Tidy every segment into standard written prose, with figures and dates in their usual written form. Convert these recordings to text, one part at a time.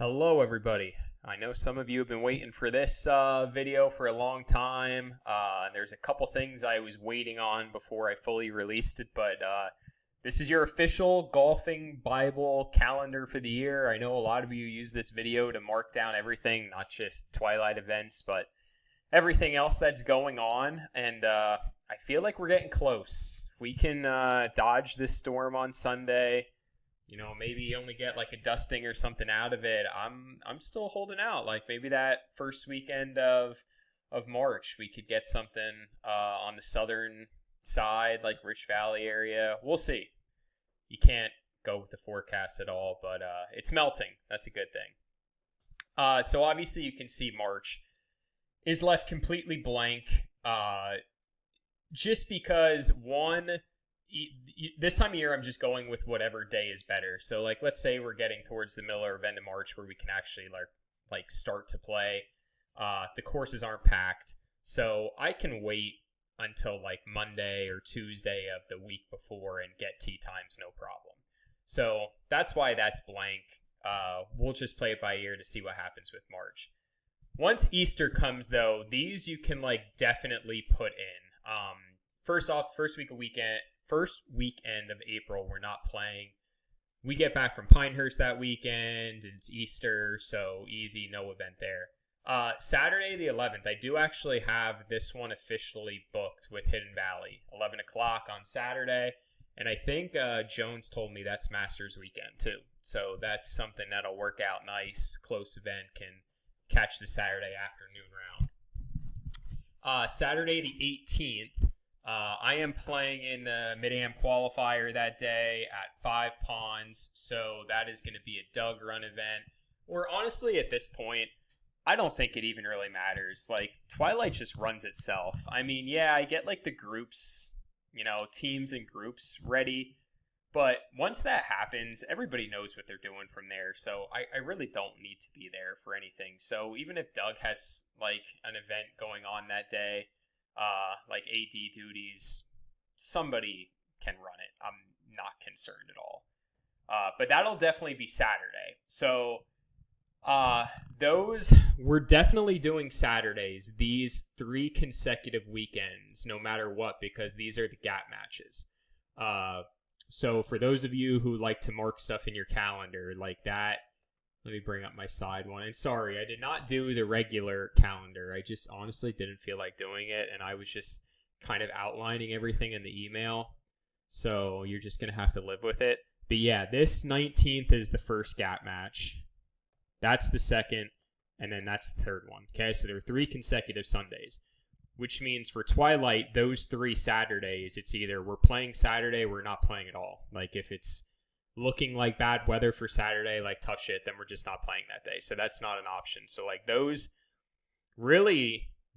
Hello, everybody. I know some of you have been waiting for this video for a long time. There's a couple things I was waiting on before I fully released it, but this is your official golfing Bible calendar for the year. I know a lot of you use this video to mark down everything, not just Twilight events, but everything else that's going on. And I feel like we're getting close. If we can dodge this storm on Sunday, maybe only get like a dusting or something out of it, I'm still holding out. Like maybe that first weekend of March, we could get something on the southern side, like Rich Valley area. We'll see. You can't go with the forecast at all, but it's melting. That's a good thing. So obviously you can see March is left completely blank, just because this time of year, I'm just going with whatever day is better. So, like, let's say we're getting towards the middle or end of March where we can actually like start to play. The courses aren't packed, so I can wait until like Monday or Tuesday of the week before and get tee times, no problem. So that's why that's blank. We'll just play it by ear to see what happens with March. Once Easter comes, though, these you can like definitely put in. First off, first weekend of April, we're not playing. We get back from Pinehurst that weekend. It's Easter, so easy, no event there. Saturday the 11th, I do actually have this one officially booked with Hidden Valley, 11 o'clock on Saturday. And I think Jones told me that's Masters weekend too. So that's something that'll work out nice. Close event, can catch the Saturday afternoon round. Saturday the 18th, I am playing in the Mid-Am qualifier that day at 5 Ponds, so that is going to be a Doug run event. Or honestly, at this point, I don't think it even really matters. Like, Twilight just runs itself. I mean, yeah, I get like the groups, teams and groups ready, but once that happens, everybody knows what they're doing from there, so I really don't need to be there for anything. So even if Doug has like an event going on that day, like AD duties, somebody can run it. I'm not concerned at all. But that'll definitely be Saturday. So we're definitely doing Saturdays, these 3 consecutive weekends, no matter what, because these are the gap matches. So for those of you who like to mark stuff in your calendar like that, let me bring up my side one. And sorry, I did not do the regular calendar. I just honestly didn't feel like doing it. And I was just kind of outlining everything in the email. So you're just going to have to live with it. But yeah, this 19th is the first gap match. That's the second. And then that's the third one. Okay, so there are 3 consecutive Sundays. Which means for Twilight, those 3 Saturdays, it's either we're playing Saturday or we're not playing at all. Like if it's looking like bad weather for Saturday, like tough shit, then we're just not playing that day. So that's not an option. So like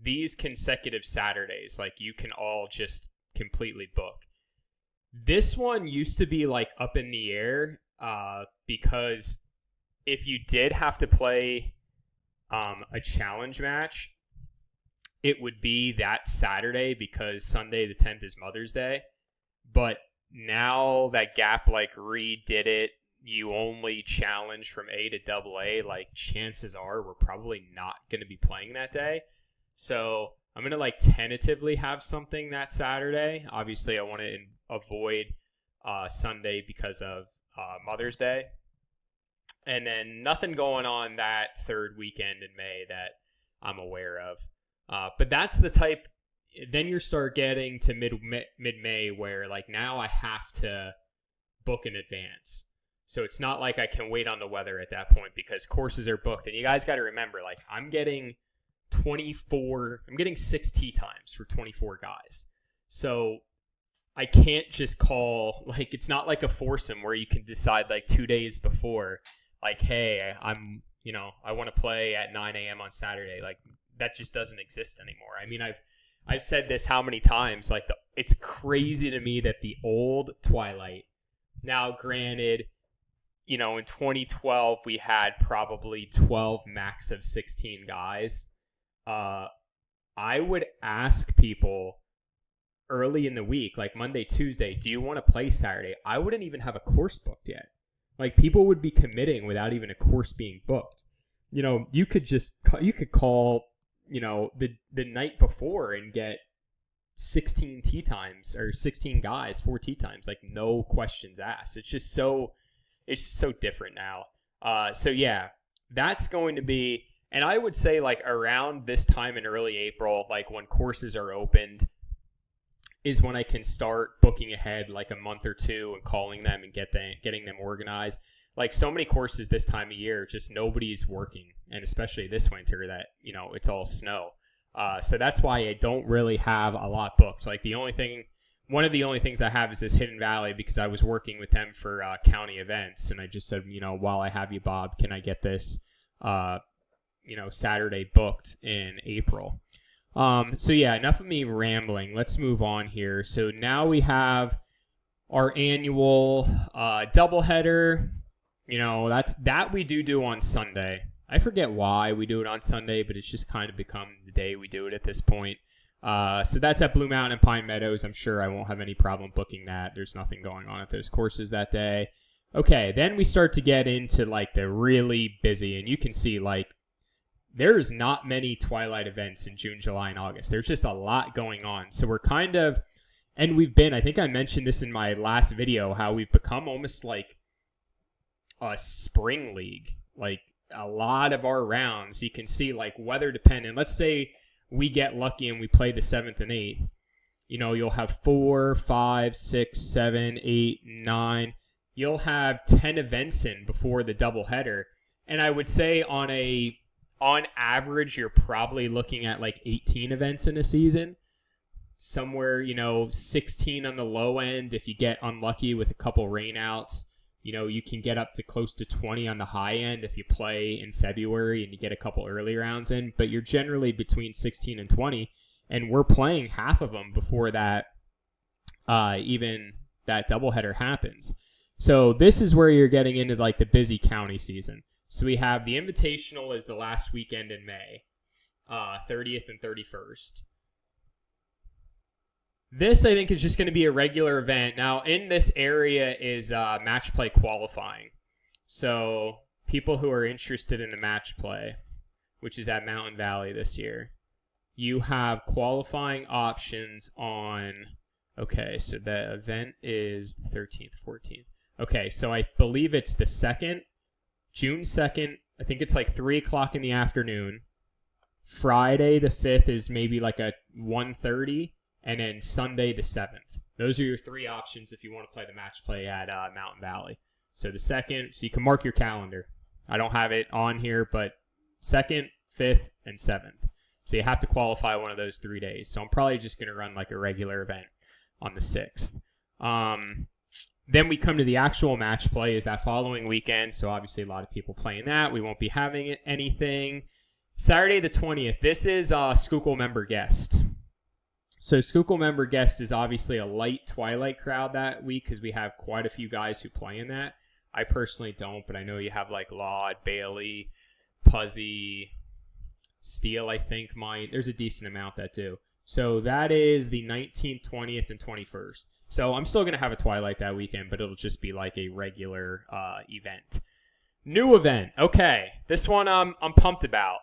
these consecutive Saturdays, like you can all just completely book. This one used to be like up in the air because if you did have to play a challenge match, it would be that Saturday because Sunday the 10th is Mother's Day. But now that Gap like redid it, you only challenge from A to AA, like chances are we're probably not going to be playing that day. So I'm going to like tentatively have something that Saturday. Obviously I want to avoid Sunday because of Mother's Day. And then nothing going on that third weekend in May that I'm aware of. But that's the type. Then you start getting to mid-May where like now I have to book in advance. So it's not like I can wait on the weather at that point because courses are booked. And you guys got to remember, like I'm getting 6 tee times for 24 guys. So I can't just call, like it's not like a foursome where you can decide like 2 days before, like, hey, I want to play at 9 a.m. on Saturday. Like that just doesn't exist anymore. I mean, I've said this how many times, like it's crazy to me that the old Twilight, now granted, in 2012 we had probably 12 max of 16 guys. I would ask people early in the week, like Monday, Tuesday, do you want to play Saturday? I wouldn't even have a course booked yet. Like, people would be committing without even a course being booked. You know, you could call, you know, the night before and get 16 tee times or 16 guys, 4 tee times, like no questions asked. It's just so different now. So yeah, that's going to be, and I would say like around this time in early April, like when courses are opened, is when I can start booking ahead like a month or two and calling them and getting them organized. Like so many courses this time of year, just nobody's working, and especially this winter that, you know, it's all snow. So that's why I don't really have a lot booked. Like one of the only things I have is this Hidden Valley, because I was working with them for county events, and I just said, you know, while I have you, Bob, can I get this, you know, Saturday booked in April? So yeah, enough of me rambling. Let's move on here. So now we have our annual doubleheader. You know, that we do on Sunday. I forget why we do it on Sunday, but it's just kind of become the day we do it at this point. So that's at Blue Mountain and Pine Meadows. I'm sure I won't have any problem booking that. There's nothing going on at those courses that day. Okay, then we start to get into like the really busy, and you can see like there's not many Twilight events in June, July, and August. There's just a lot going on. So we're kind of, and I think I mentioned this in my last video, how we've become almost like a spring league. Like a lot of our rounds, you can see like weather dependent. Let's say we get lucky and we play the 7th and 8th. You know, you'll have 4, 5, 6, 7, 8, 9. You'll have 10 events in before the doubleheader. And I would say on average, you're probably looking at like 18 events in a season. Somewhere, you know, 16 on the low end. If you get unlucky with a couple rainouts, you know, you can get up to close to 20 on the high end if you play in February and you get a couple early rounds in. But you're generally between 16 and 20. And we're playing half of them before that, even that doubleheader happens. So this is where you're getting into like the busy county season. So we have the Invitational is the last weekend in May, 30th and 31st. This, I think, is just going to be a regular event. Now, in this area is match play qualifying. So people who are interested in the match play, which is at Mountain Valley this year, you have qualifying options on, okay, so the event is the 13th, 14th. Okay, so I believe it's the 2nd, June 2nd. I think it's like 3 o'clock in the afternoon. Friday the 5th is maybe like a 1:30. And then Sunday the 7th. Those are your 3 options if you want to play the match play at Mountain Valley. So the 2nd, so you can mark your calendar. I don't have it on here, but 2nd, 5th, and 7th. So you have to qualify one of those 3 days. So I'm probably just going to run like a regular event on the 6th. Then we come to the actual match play is that following weekend. So obviously a lot of people playing that. We won't be having anything. Saturday the 20th. This is Schuylkill member guest. So Schuylkill member guest is obviously a light Twilight crowd that week because we have quite a few guys who play in that. I personally don't, but I know you have like Laud, Bailey, Puzzy, Steele, I think might. There's a decent amount that do. So that is the 19th, 20th, and 21st. So I'm still going to have a Twilight that weekend, but it'll just be like a regular event. New event. Okay, this one I'm pumped about.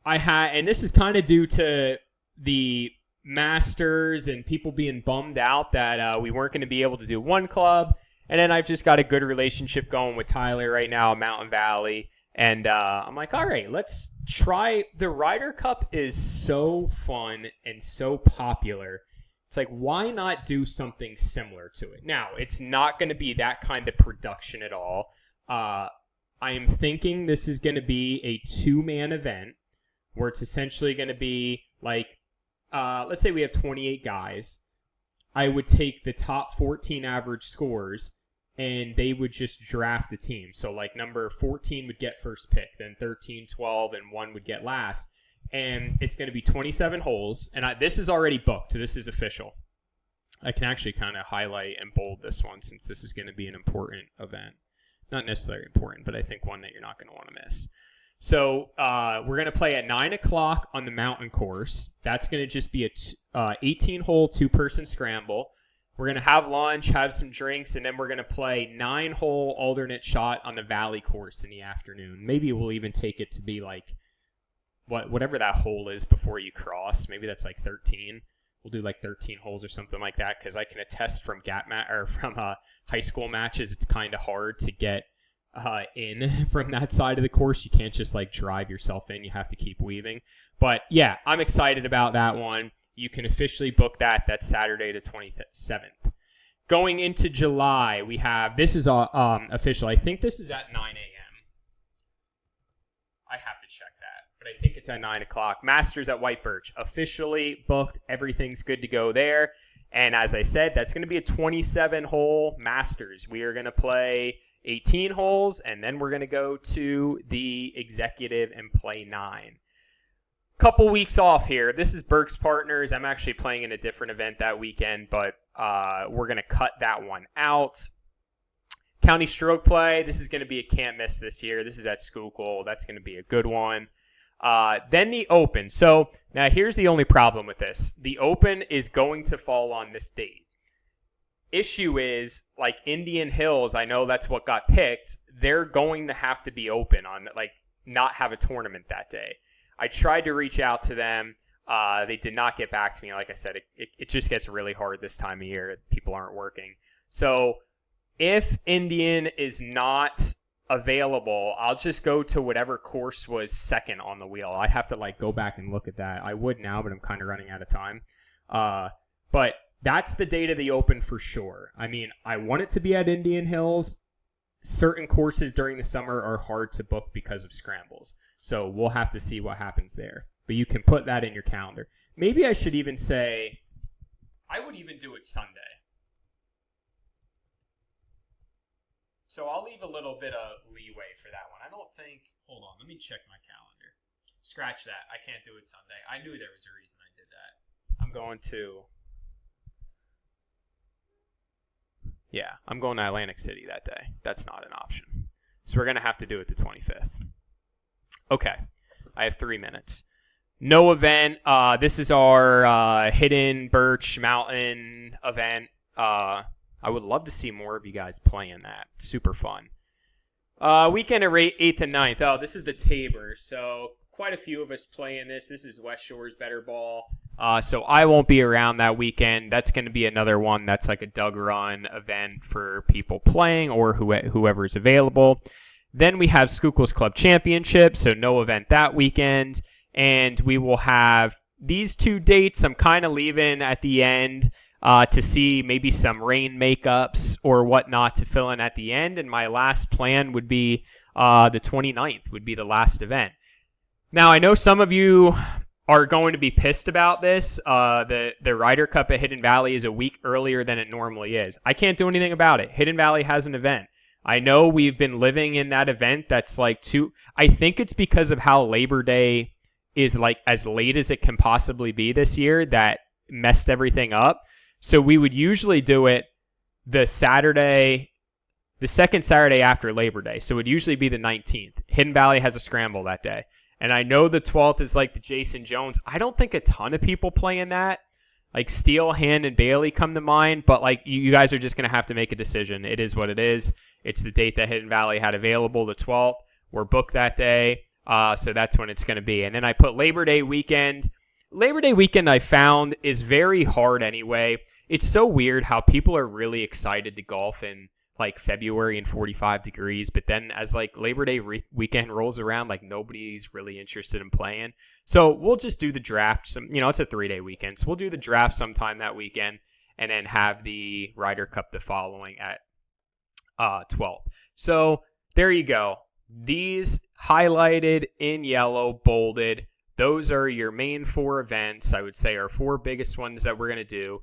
And this is kind of due to the Masters and people being bummed out that we weren't going to be able to do one club. And then I've just got a good relationship going with Tyler right now, Mountain Valley. And I'm like, all right, let's try. The Ryder Cup is so fun and so popular. It's like, why not do something similar to it? Now, it's not going to be that kind of production at all. I am thinking this is going to be a 2-man event where it's essentially going to be like, let's say we have 28 guys. I would take the top 14 average scores and they would just draft the team. So like number 14 would get first pick, then 13, 12, and 1 would get last. And it's going to be 27 holes. And this is already booked. This is official. I can actually kind of highlight and bold this one since this is going to be an important event. Not necessarily important, but I think one that you're not going to want to miss. So we're going to play at 9 o'clock on the mountain course. That's going to just be a 18-hole 2-person scramble. We're going to have lunch, have some drinks, and then we're going to play 9-hole alternate shot on the Valley course in the afternoon. Maybe we'll even take it to be like whatever that hole is before you cross. Maybe that's like 13. We'll do like 13 holes or something like that, because I can attest from high school matches, it's kind of hard to get in from that side of the course. You can't just like drive yourself in. You have to keep weaving. But yeah, I'm excited about that one. You can officially book that. That's Saturday the 27th. Going into July, we have, this is official. I think this is at 9 a.m. I have to check that, but I think it's at 9 o'clock. Masters at White Birch, officially booked. Everything's good to go there. And as I said, that's going to be a 27-hole Masters. We are going to play 18 holes, and then we're going to go to the executive and play 9. Couple weeks off here. This is Burke's Partners. I'm actually playing in a different event that weekend, but we're going to cut that one out. County Stroke Play. This is going to be a can't miss this year. This is at Schuylkill. That's going to be a good one. Then the Open. So now here's the only problem with this. The Open is going to fall on this date. Issue is, like Indian Hills, I know that's what got picked. They're going to have to be open on, like, not have a tournament that day. I tried to reach out to them. They did not get back to me. Like I said, it just gets really hard this time of year. People aren't working. So if Indian is not available, I'll just go to whatever course was second on the wheel. I'd have to like go back and look at that. I would now, but I'm kind of running out of time. But that's the date of the Open for sure. I mean, I want it to be at Indian Hills. Certain courses during the summer are hard to book because of scrambles. So we'll have to see what happens there. But you can put that in your calendar. Maybe I should even say, I would even do it Sunday. So I'll leave a little bit of leeway for that one. I don't think, hold on, let me check my calendar. Scratch that. I can't do it Sunday. I knew there was a reason I did that. I'm going to Atlantic City that day. That's not an option. So we're going to have to do it the 25th. Okay. I have 3 minutes. No event. This is our Hidden Birch Mountain event. I would love to see more of you guys playing that. Super fun. Weekend of 8th and 9th. Oh, this is the Tabor. So quite a few of us playing this. This is West Shore's Better Ball. So I won't be around that weekend. That's going to be another one that's like a Doug Run event for people playing or whoever's available. Then we have Schuylkill's Club Championship, so no event that weekend. And we will have these 2 dates I'm kind of leaving at the end to see maybe some rain makeups or whatnot to fill in at the end. And my last plan would be the 29th would be the last event. Now, I know some of you are going to be pissed about this. The Ryder Cup at Hidden Valley is a week earlier than it normally is. I can't do anything about it. Hidden Valley has an event. I know we've been living in that event that's like I think it's because of how Labor Day is like as late as it can possibly be this year that messed everything up. So we would usually do it the second Saturday after Labor Day. So it would usually be the 19th. Hidden Valley has a scramble that day. And I know the 12th is like the Jason Jones. I don't think a ton of people play in that. Like Steele, Hand, and Bailey come to mind. But like you guys are just going to have to make a decision. It is what it is. It's the date that Hidden Valley had available, the 12th. We're booked that day. So that's when it's going to be. And then I put Labor Day weekend. Labor Day weekend I found is very hard anyway. It's so weird how people are really excited to golf in like February and 45 degrees, but then as like Labor Day weekend rolls around, like nobody's really interested in playing. So we'll just do the draft. It's a 3-day weekend, so we'll do the draft sometime that weekend, and then have the Ryder Cup the following at 12th. So there you go. These highlighted in yellow, bolded. Those are your main 4 events. I would say our 4 biggest ones that we're gonna do.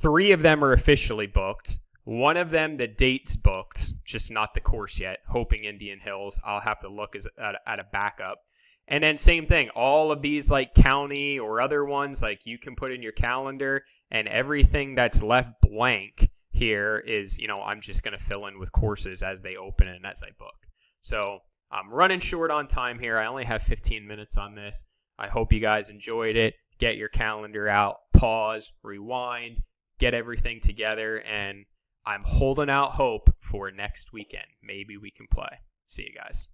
3 of them are officially booked. One of them, the date's booked, just not the course yet, hoping Indian Hills. I'll have to look at a backup. And then same thing, all of these like county or other ones, like you can put in your calendar, and everything that's left blank here is, I'm just going to fill in with courses as they open and as I book. So I'm running short on time here. I only have 15 minutes on this. I hope you guys enjoyed it. Get your calendar out, pause, rewind, get everything together, and I'm holding out hope for next weekend. Maybe we can play. See you guys.